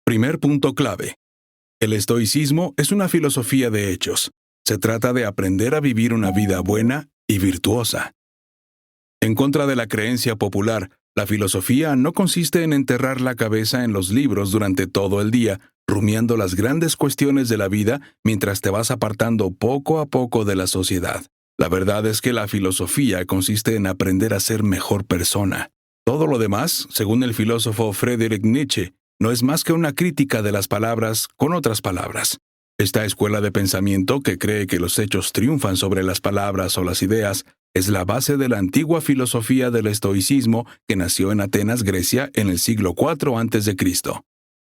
Primer punto clave. El estoicismo es una filosofía de hechos. Se trata de aprender a vivir una vida buena y virtuosa. En contra de la creencia popular, la filosofía no consiste en enterrar la cabeza en los libros durante todo el día, rumiando las grandes cuestiones de la vida mientras te vas apartando poco a poco de la sociedad. La verdad es que la filosofía consiste en aprender a ser mejor persona. Todo lo demás, según el filósofo Friedrich Nietzsche, no es más que una crítica de las palabras con otras palabras. Esta escuela de pensamiento que cree que los hechos triunfan sobre las palabras o las ideas es la base de la antigua filosofía del estoicismo que nació en Atenas, Grecia, en el siglo IV a.C.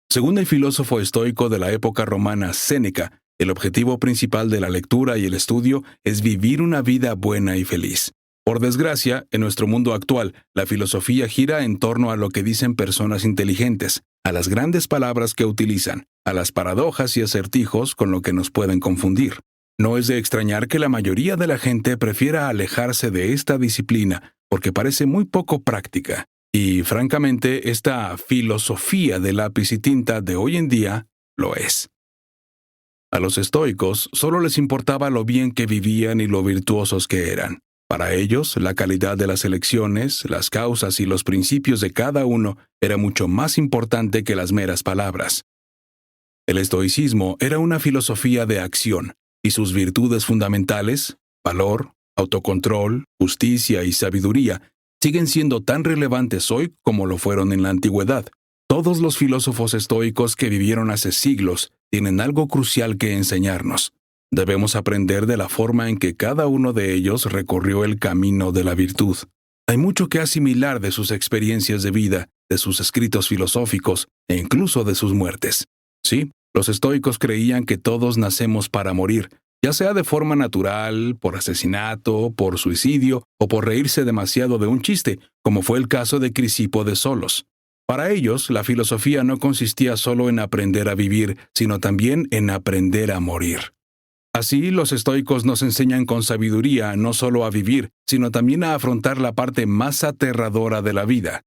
Según el filósofo estoico de la época romana Séneca, el objetivo principal de la lectura y el estudio es vivir una vida buena y feliz. Por desgracia, en nuestro mundo actual, la filosofía gira en torno a lo que dicen personas inteligentes, a las grandes palabras que utilizan, a las paradojas y acertijos con lo que nos pueden confundir. No es de extrañar que la mayoría de la gente prefiera alejarse de esta disciplina porque parece muy poco práctica. Y, francamente, esta filosofía de lápiz y tinta de hoy en día lo es. A los estoicos solo les importaba lo bien que vivían y lo virtuosos que eran. Para ellos, la calidad de las elecciones, las causas y los principios de cada uno era mucho más importante que las meras palabras. El estoicismo era una filosofía de acción, y sus virtudes fundamentales, valor, autocontrol, justicia y sabiduría, siguen siendo tan relevantes hoy como lo fueron en la antigüedad. Todos los filósofos estoicos que vivieron hace siglos tienen algo crucial que enseñarnos. Debemos aprender de la forma en que cada uno de ellos recorrió el camino de la virtud. Hay mucho que asimilar de sus experiencias de vida, de sus escritos filosóficos e incluso de sus muertes. Sí, los estoicos creían que todos nacemos para morir, ya sea de forma natural, por asesinato, por suicidio o por reírse demasiado de un chiste, como fue el caso de Crisipo de Solos. Para ellos, la filosofía no consistía solo en aprender a vivir, sino también en aprender a morir. Así, los estoicos nos enseñan con sabiduría no solo a vivir, sino también a afrontar la parte más aterradora de la vida,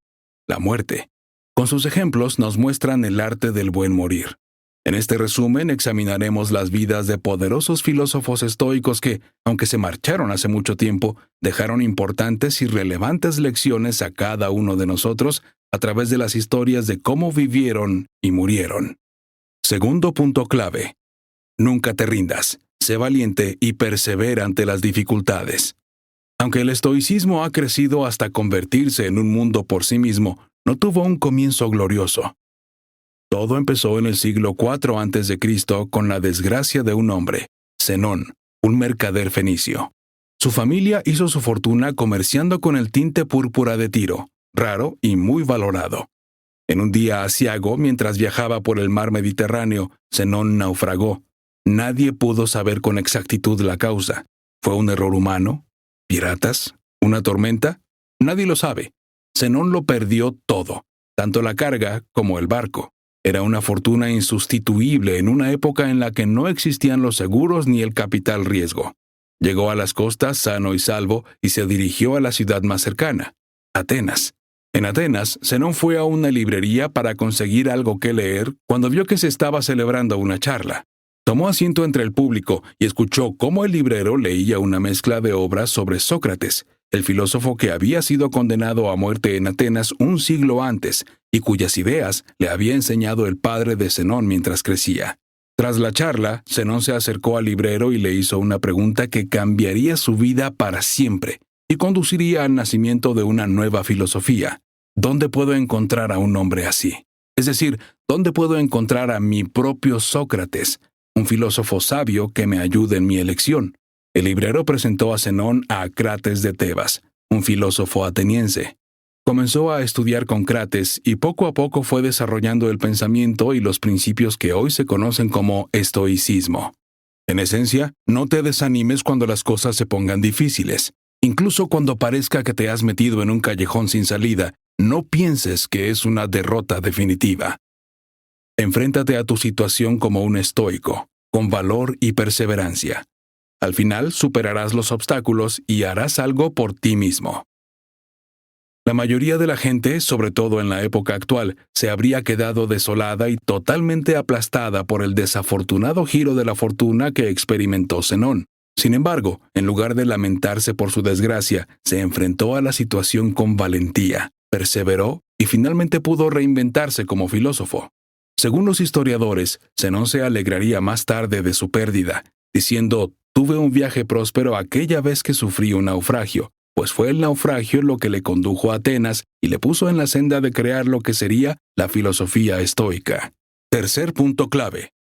la muerte. Con sus ejemplos nos muestran el arte del buen morir. En este resumen examinaremos las vidas de poderosos filósofos estoicos que, aunque se marcharon hace mucho tiempo, dejaron importantes y relevantes lecciones a cada uno de nosotros a través de las historias de cómo vivieron y murieron. Segundo punto clave. Nunca te rindas. Sé valiente y persevera ante las dificultades. Aunque el estoicismo ha crecido hasta convertirse en un mundo por sí mismo, no tuvo un comienzo glorioso. Todo empezó en el siglo IV a.C. con la desgracia de un hombre, Zenón, un mercader fenicio. Su familia hizo su fortuna comerciando con el tinte púrpura de Tiro, raro y muy valorado. En un día aciago, mientras viajaba por el mar Mediterráneo, Zenón naufragó. Nadie pudo saber con exactitud la causa. ¿Fue un error humano? ¿Piratas? ¿Una tormenta? Nadie lo sabe. Zenón lo perdió todo, tanto la carga como el barco. Era una fortuna insustituible en una época en la que no existían los seguros ni el capital riesgo. Llegó a las costas sano y salvo y se dirigió a la ciudad más cercana, Atenas. En Atenas, Zenón fue a una librería para conseguir algo que leer cuando vio que se estaba celebrando una charla. Tomó asiento entre el público y escuchó cómo el librero leía una mezcla de obras sobre Sócrates, el filósofo que había sido condenado a muerte en Atenas un siglo antes y cuyas ideas le había enseñado el padre de Zenón mientras crecía. Tras la charla, Zenón se acercó al librero y le hizo una pregunta que cambiaría su vida para siempre y conduciría al nacimiento de una nueva filosofía. ¿Dónde puedo encontrar a un hombre así? Es decir, ¿dónde puedo encontrar a mi propio Sócrates, un filósofo sabio que me ayude en mi elección? El librero presentó a Zenón a Crates de Tebas, un filósofo ateniense. Comenzó a estudiar con Crates y poco a poco fue desarrollando el pensamiento y los principios que hoy se conocen como estoicismo. En esencia, no te desanimes cuando las cosas se pongan difíciles. Incluso cuando parezca que te has metido en un callejón sin salida, no pienses que es una derrota definitiva. Enfréntate a tu situación como un estoico, con valor y perseverancia. Al final superarás los obstáculos y harás algo por ti mismo. La mayoría de la gente, sobre todo en la época actual, se habría quedado desolada y totalmente aplastada por el desafortunado giro de la fortuna que experimentó Zenón. Sin embargo, en lugar de lamentarse por su desgracia, se enfrentó a la situación con valentía, perseveró y finalmente pudo reinventarse como filósofo. Según los historiadores, Zenón se alegraría más tarde de su pérdida, diciendo: «Tuve un viaje próspero aquella vez que sufrí un naufragio, pues fue el naufragio lo que le condujo a Atenas y le puso en la senda de crear lo que sería la filosofía estoica». Tercer punto clave: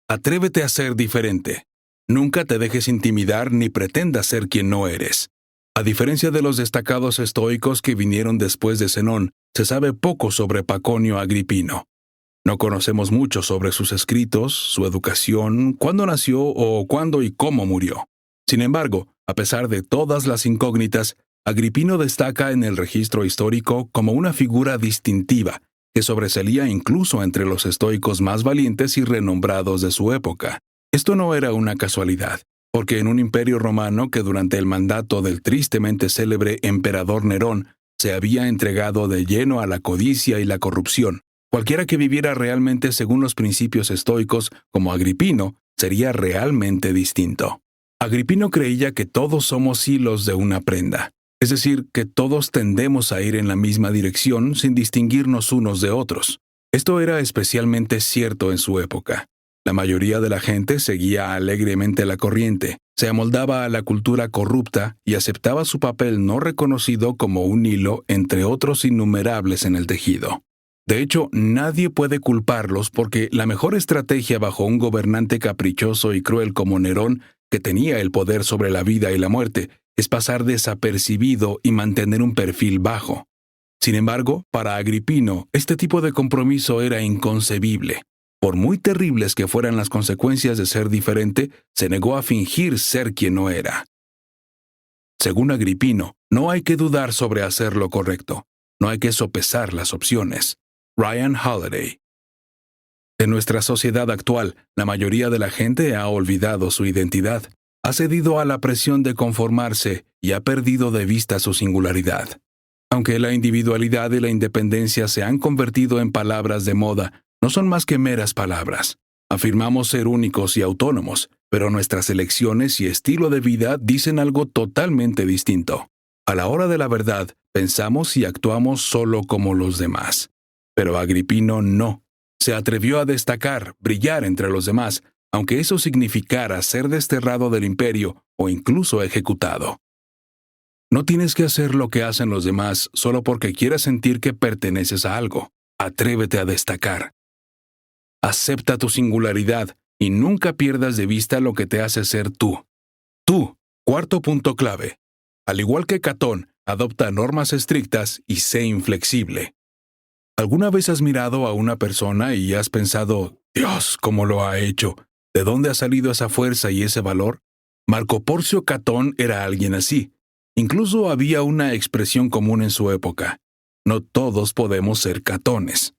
atrévete a ser diferente. Nunca te dejes intimidar ni pretendas ser quien no eres. A diferencia de los destacados estoicos que vinieron después de Zenón, se sabe poco sobre Paconio Agripino. No conocemos mucho sobre sus escritos, su educación, cuándo nació o cuándo y cómo murió. Sin embargo, a pesar de todas las incógnitas, Agripino destaca en el registro histórico como una figura distintiva, que sobresalía incluso entre los estoicos más valientes y renombrados de su época. Esto no era una casualidad, porque en un imperio romano que durante el mandato del tristemente célebre emperador Nerón se había entregado de lleno a la codicia y la corrupción, cualquiera que viviera realmente según los principios estoicos, como Agripino, sería realmente distinto. Agripino creía que todos somos hilos de una prenda, es decir, que todos tendemos a ir en la misma dirección sin distinguirnos unos de otros. Esto era especialmente cierto en su época. La mayoría de la gente seguía alegremente la corriente, se amoldaba a la cultura corrupta y aceptaba su papel no reconocido como un hilo entre otros innumerables en el tejido. De hecho, nadie puede culparlos porque la mejor estrategia bajo un gobernante caprichoso y cruel como Nerón, que tenía el poder sobre la vida y la muerte, es pasar desapercibido y mantener un perfil bajo. Sin embargo, para Agripino, este tipo de compromiso era inconcebible. Por muy terribles que fueran las consecuencias de ser diferente, se negó a fingir ser quien no era. Según Agripino, no hay que dudar sobre hacer lo correcto. No hay que sopesar las opciones. Ryan Holiday. En nuestra sociedad actual, la mayoría de la gente ha olvidado su identidad, ha cedido a la presión de conformarse y ha perdido de vista su singularidad. Aunque la individualidad y la independencia se han convertido en palabras de moda, no son más que meras palabras. Afirmamos ser únicos y autónomos, pero nuestras elecciones y estilo de vida dicen algo totalmente distinto. A la hora de la verdad, pensamos y actuamos solo como los demás. Pero Agripino no. Se atrevió a destacar, brillar entre los demás, aunque eso significara ser desterrado del imperio o incluso ejecutado. No tienes que hacer lo que hacen los demás solo porque quieras sentir que perteneces a algo. Atrévete a destacar. Acepta tu singularidad y nunca pierdas de vista lo que te hace ser tú. Tú, cuarto punto clave. Al igual que Catón, adopta normas estrictas y sé inflexible. ¿Alguna vez has mirado a una persona y has pensado, Dios, cómo lo ha hecho? ¿De dónde ha salido esa fuerza y ese valor? Marco Porcio Catón era alguien así. Incluso había una expresión común en su época. No todos podemos ser Catones.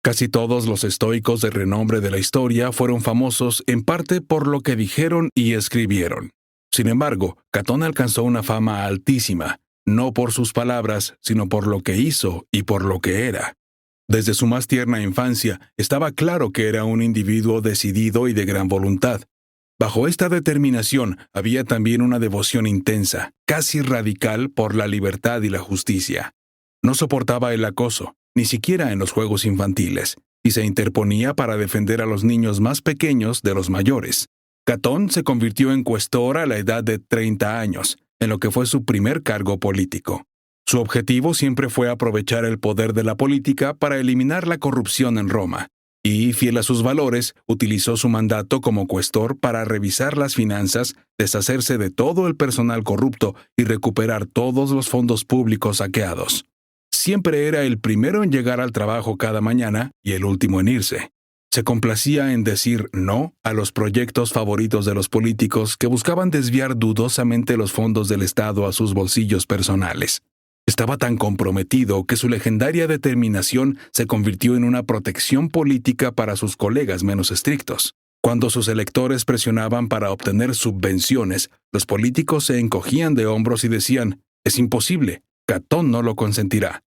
Casi todos los estoicos de renombre de la historia fueron famosos en parte por lo que dijeron y escribieron. Sin embargo, Catón alcanzó una fama altísima, no por sus palabras, sino por lo que hizo y por lo que era. Desde su más tierna infancia, estaba claro que era un individuo decidido y de gran voluntad. Bajo esta determinación había también una devoción intensa, casi radical por la libertad y la justicia. No soportaba el acoso, ni siquiera en los juegos infantiles, y se interponía para defender a los niños más pequeños de los mayores. Catón se convirtió en cuestor a la edad de 30 años, en lo que fue su primer cargo político. Su objetivo siempre fue aprovechar el poder de la política para eliminar la corrupción en Roma, y, fiel a sus valores, utilizó su mandato como cuestor para revisar las finanzas, deshacerse de todo el personal corrupto y recuperar todos los fondos públicos saqueados. Siempre era el primero en llegar al trabajo cada mañana y el último en irse. Se complacía en decir no a los proyectos favoritos de los políticos que buscaban desviar dudosamente los fondos del Estado a sus bolsillos personales. Estaba tan comprometido que su legendaria determinación se convirtió en una protección política para sus colegas menos estrictos. Cuando sus electores presionaban para obtener subvenciones, los políticos se encogían de hombros y decían, «Es imposible, Catón no lo consentirá».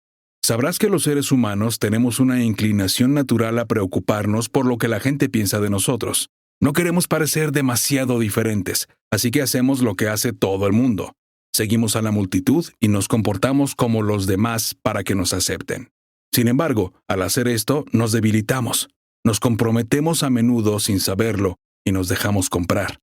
Sabrás que los seres humanos tenemos una inclinación natural a preocuparnos por lo que la gente piensa de nosotros. No queremos parecer demasiado diferentes, así que hacemos lo que hace todo el mundo. Seguimos a la multitud y nos comportamos como los demás para que nos acepten. Sin embargo, al hacer esto, nos debilitamos. Nos comprometemos a menudo sin saberlo y nos dejamos comprar.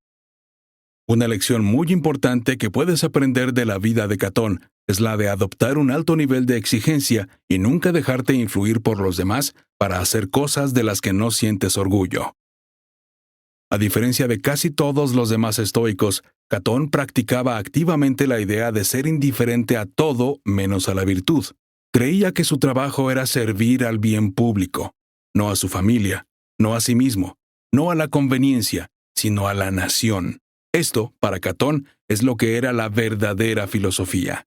Una lección muy importante que puedes aprender de la vida de Catón es la de adoptar un alto nivel de exigencia y nunca dejarte influir por los demás para hacer cosas de las que no sientes orgullo. A diferencia de casi todos los demás estoicos, Catón practicaba activamente la idea de ser indiferente a todo menos a la virtud. Creía que su trabajo era servir al bien público, no a su familia, no a sí mismo, no a la conveniencia, sino a la nación. Esto, para Catón, es lo que era la verdadera filosofía.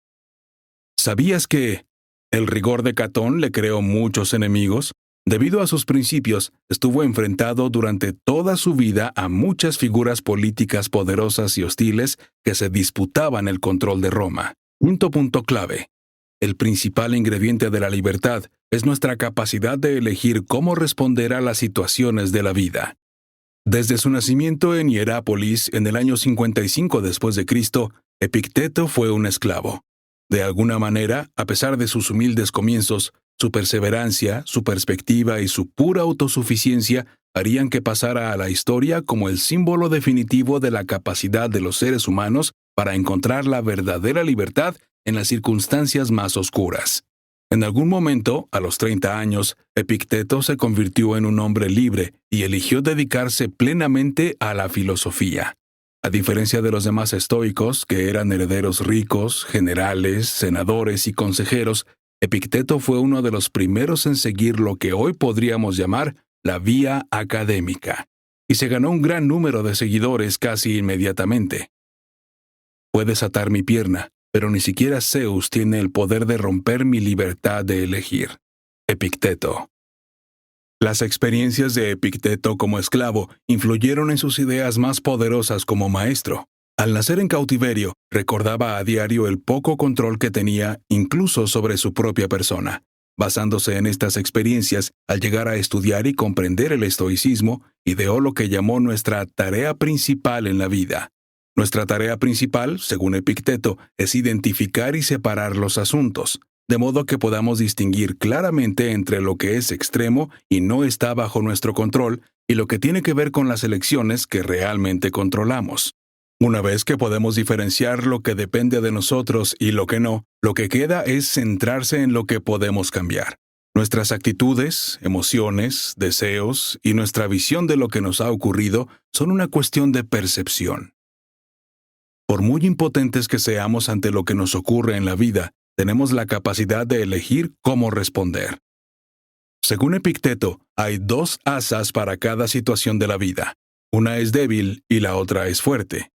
¿Sabías que el rigor de Catón le creó muchos enemigos? Debido a sus principios, estuvo enfrentado durante toda su vida a muchas figuras políticas poderosas y hostiles que se disputaban el control de Roma. Quinto punto clave. El principal ingrediente de la libertad es nuestra capacidad de elegir cómo responder a las situaciones de la vida. Desde su nacimiento en Hierápolis en el año 55 después de Cristo, Epicteto fue un esclavo. De alguna manera, a pesar de sus humildes comienzos, su perseverancia, su perspectiva y su pura autosuficiencia harían que pasara a la historia como el símbolo definitivo de la capacidad de los seres humanos para encontrar la verdadera libertad en las circunstancias más oscuras. En algún momento, a los 30 años, Epicteto se convirtió en un hombre libre y eligió dedicarse plenamente a la filosofía. A diferencia de los demás estoicos, que eran herederos ricos, generales, senadores y consejeros, Epicteto fue uno de los primeros en seguir lo que hoy podríamos llamar la vía académica, y se ganó un gran número de seguidores casi inmediatamente. Puedes atar mi pierna, pero ni siquiera Zeus tiene el poder de romper mi libertad de elegir. Epicteto. Las experiencias de Epicteto como esclavo influyeron en sus ideas más poderosas como maestro. Al nacer en cautiverio, recordaba a diario el poco control que tenía incluso sobre su propia persona. Basándose en estas experiencias, al llegar a estudiar y comprender el estoicismo, ideó lo que llamó nuestra tarea principal en la vida. Nuestra tarea principal, según Epicteto, es identificar y separar los asuntos, de modo que podamos distinguir claramente entre lo que es extremo y no está bajo nuestro control y lo que tiene que ver con las elecciones que realmente controlamos. Una vez que podemos diferenciar lo que depende de nosotros y lo que no, lo que queda es centrarse en lo que podemos cambiar. Nuestras actitudes, emociones, deseos y nuestra visión de lo que nos ha ocurrido son una cuestión de percepción. Por muy impotentes que seamos ante lo que nos ocurre en la vida, tenemos la capacidad de elegir cómo responder. Según Epicteto, hay dos asas para cada situación de la vida. Una es débil y la otra es fuerte.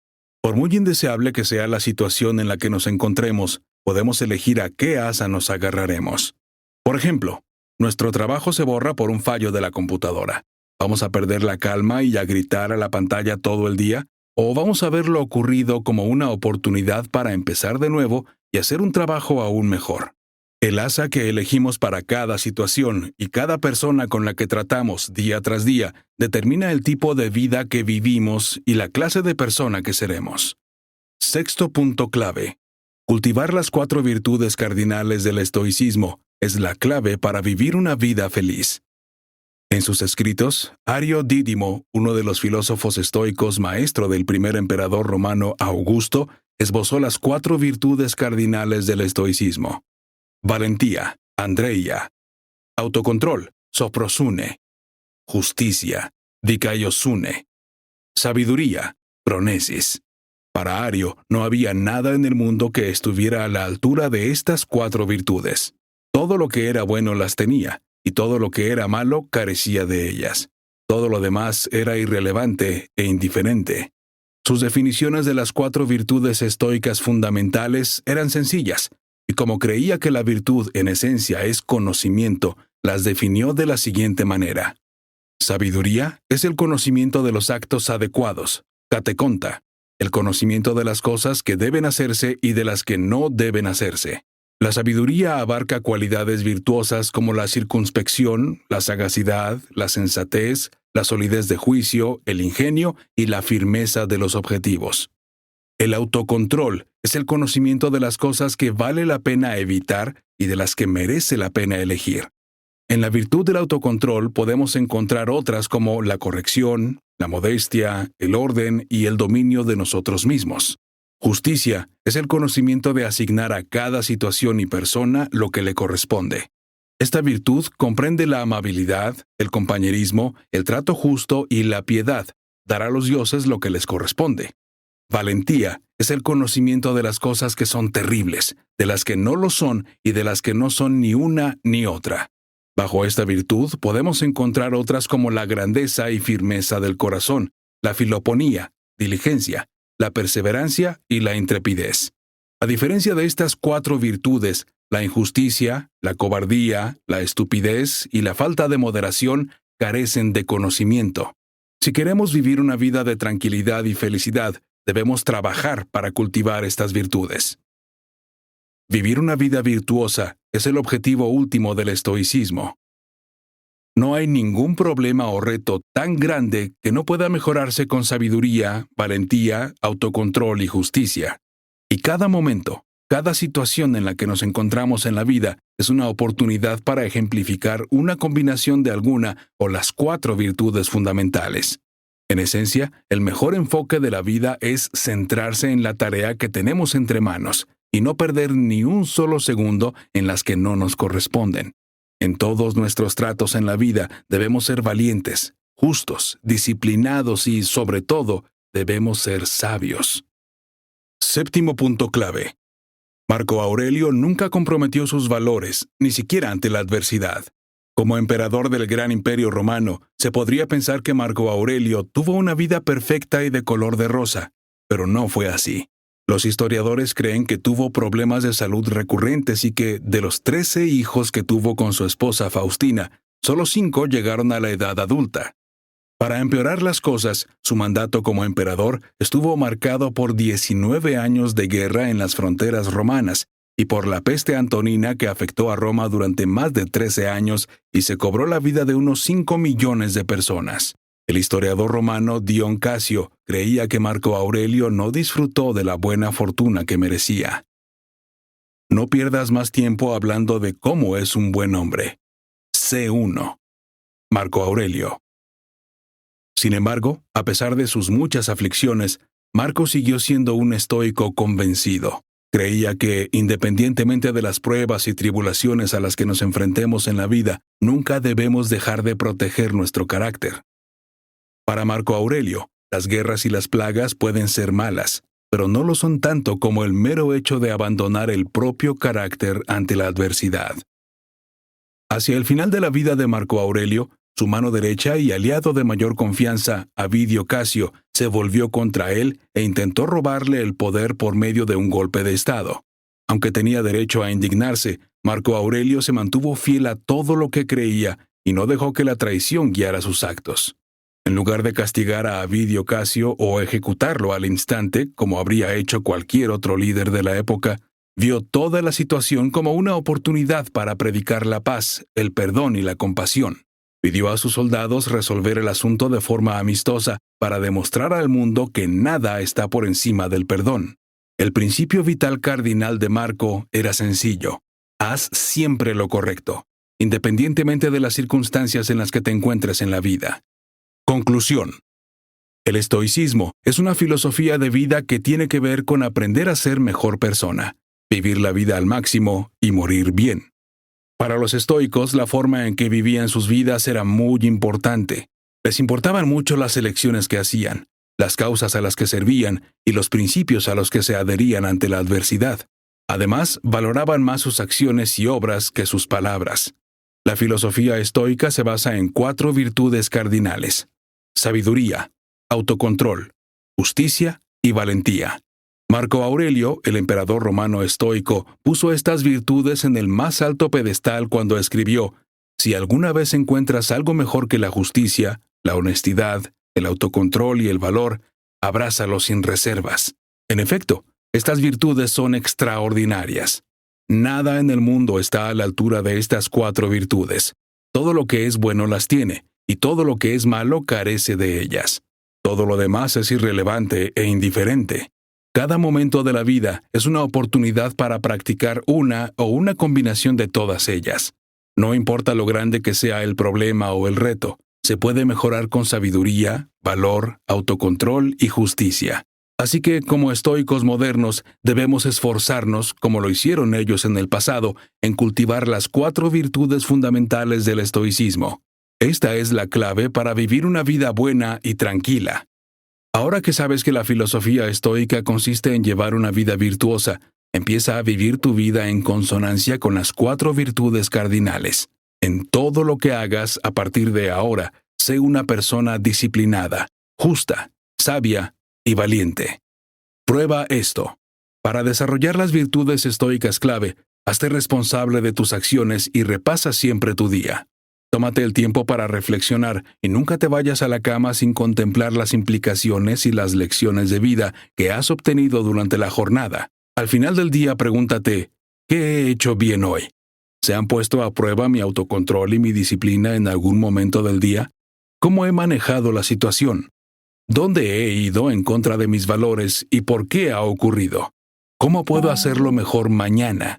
Por muy indeseable que sea la situación en la que nos encontremos, podemos elegir a qué asa nos agarraremos. Por ejemplo, nuestro trabajo se borra por un fallo de la computadora. ¿Vamos a perder la calma y a gritar a la pantalla todo el día? ¿O vamos a ver lo ocurrido como una oportunidad para empezar de nuevo y hacer un trabajo aún mejor? El asa que elegimos para cada situación y cada persona con la que tratamos día tras día determina el tipo de vida que vivimos y la clase de persona que seremos. Sexto punto clave. Cultivar las 4 virtudes cardinales del estoicismo es la clave para vivir una vida feliz. En sus escritos, Ario Dídimo, uno de los filósofos estoicos maestro del primer emperador romano Augusto, esbozó las 4 virtudes cardinales del estoicismo. Valentía, Andreia. Autocontrol, Soprosune. Justicia, Dikaiosune. Sabiduría, Pronesis. Para Ario, no había nada en el mundo que estuviera a la altura de estas 4 virtudes. Todo lo que era bueno las tenía, y todo lo que era malo carecía de ellas. Todo lo demás era irrelevante e indiferente. Sus definiciones de las 4 virtudes estoicas fundamentales eran sencillas, y como creía que la virtud en esencia es conocimiento, las definió de la siguiente manera. Sabiduría es el conocimiento de los actos adecuados, katekonta, el conocimiento de las cosas que deben hacerse y de las que no deben hacerse. La sabiduría abarca cualidades virtuosas como la circunspección, la sagacidad, la sensatez, la solidez de juicio, el ingenio y la firmeza de los objetivos. El autocontrol es el conocimiento de las cosas que vale la pena evitar y de las que merece la pena elegir. En la virtud del autocontrol podemos encontrar otras como la corrección, la modestia, el orden y el dominio de nosotros mismos. Justicia es el conocimiento de asignar a cada situación y persona lo que le corresponde. Esta virtud comprende la amabilidad, el compañerismo, el trato justo y la piedad, dar a los dioses lo que les corresponde. Valentía es el conocimiento de las cosas que son terribles, de las que no lo son y de las que no son ni una ni otra. Bajo esta virtud podemos encontrar otras como la grandeza y firmeza del corazón, la filoponía, diligencia, la perseverancia y la intrepidez. A diferencia de estas 4 virtudes, la injusticia, la cobardía, la estupidez y la falta de moderación carecen de conocimiento. Si queremos vivir una vida de tranquilidad y felicidad, debemos trabajar para cultivar estas virtudes. Vivir una vida virtuosa es el objetivo último del estoicismo. No hay ningún problema o reto tan grande que no pueda mejorarse con sabiduría, valentía, autocontrol y justicia. Y cada momento, cada situación en la que nos encontramos en la vida es una oportunidad para ejemplificar una combinación de alguna o las 4 virtudes fundamentales. En esencia, el mejor enfoque de la vida es centrarse en la tarea que tenemos entre manos y no perder ni un solo segundo en las que no nos corresponden. En todos nuestros tratos en la vida debemos ser valientes, justos, disciplinados y, sobre todo, debemos ser sabios. Séptimo punto clave. Marco Aurelio nunca comprometió sus valores, ni siquiera ante la adversidad. Como emperador del gran imperio romano, se podría pensar que Marco Aurelio tuvo una vida perfecta y de color de rosa, pero no fue así. Los historiadores creen que tuvo problemas de salud recurrentes y que, de los 13 hijos que tuvo con su esposa Faustina, solo 5 llegaron a la edad adulta. Para empeorar las cosas, su mandato como emperador estuvo marcado por 19 años de guerra en las fronteras romanas y por la peste antonina que afectó a Roma durante más de 13 años y se cobró la vida de unos 5 millones de personas. El historiador romano Dion Casio creía que Marco Aurelio no disfrutó de la buena fortuna que merecía. No pierdas más tiempo hablando de cómo es un buen hombre. Sé uno. Marco Aurelio. Sin embargo, a pesar de sus muchas aflicciones, Marco siguió siendo un estoico convencido. Creía que, independientemente de las pruebas y tribulaciones a las que nos enfrentemos en la vida, nunca debemos dejar de proteger nuestro carácter. Para Marco Aurelio, las guerras y las plagas pueden ser malas, pero no lo son tanto como el mero hecho de abandonar el propio carácter ante la adversidad. Hacia el final de la vida de Marco Aurelio, su mano derecha y aliado de mayor confianza, Avidio Casio, se volvió contra él e intentó robarle el poder por medio de un golpe de Estado. Aunque tenía derecho a indignarse, Marco Aurelio se mantuvo fiel a todo lo que creía y no dejó que la traición guiara sus actos. En lugar de castigar a Avidio Casio o ejecutarlo al instante, como habría hecho cualquier otro líder de la época, vio toda la situación como una oportunidad para predicar la paz, el perdón y la compasión. Pidió a sus soldados resolver el asunto de forma amistosa para demostrar al mundo que nada está por encima del perdón. El principio vital cardinal de Marco era sencillo: haz siempre lo correcto, independientemente de las circunstancias en las que te encuentres en la vida. Conclusión. El estoicismo es una filosofía de vida que tiene que ver con aprender a ser mejor persona, vivir la vida al máximo y morir bien. Para los estoicos, la forma en que vivían sus vidas era muy importante. Les importaban mucho las elecciones que hacían, las causas a las que servían y los principios a los que se adherían ante la adversidad. Además, valoraban más sus acciones y obras que sus palabras. La filosofía estoica se basa en 4 virtudes cardinales: sabiduría, autocontrol, justicia y valentía. Marco Aurelio, el emperador romano estoico, puso estas virtudes en el más alto pedestal cuando escribió: «Si alguna vez encuentras algo mejor que la justicia, la honestidad, el autocontrol y el valor, abrázalo sin reservas». En efecto, estas virtudes son extraordinarias. Nada en el mundo está a la altura de estas 4 virtudes. Todo lo que es bueno las tiene, y todo lo que es malo carece de ellas. Todo lo demás es irrelevante e indiferente. Cada momento de la vida es una oportunidad para practicar una o una combinación de todas ellas. No importa lo grande que sea el problema o el reto, se puede mejorar con sabiduría, valor, autocontrol y justicia. Así que, como estoicos modernos, debemos esforzarnos, como lo hicieron ellos en el pasado, en cultivar las 4 virtudes fundamentales del estoicismo. Esta es la clave para vivir una vida buena y tranquila. Ahora que sabes que la filosofía estoica consiste en llevar una vida virtuosa, empieza a vivir tu vida en consonancia con las 4 virtudes cardinales. En todo lo que hagas a partir de ahora, sé una persona disciplinada, justa, sabia y valiente. Prueba esto. Para desarrollar las virtudes estoicas clave, hazte responsable de tus acciones y repasa siempre tu día. Tómate el tiempo para reflexionar y nunca te vayas a la cama sin contemplar las implicaciones y las lecciones de vida que has obtenido durante la jornada. Al final del día pregúntate, ¿qué he hecho bien hoy? ¿Se han puesto a prueba mi autocontrol y mi disciplina en algún momento del día? ¿Cómo he manejado la situación? ¿Dónde he ido en contra de mis valores y por qué ha ocurrido? ¿Cómo puedo hacerlo mejor mañana?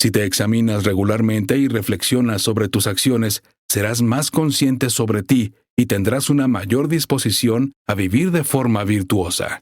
Si te examinas regularmente y reflexionas sobre tus acciones, serás más consciente sobre ti y tendrás una mayor disposición a vivir de forma virtuosa.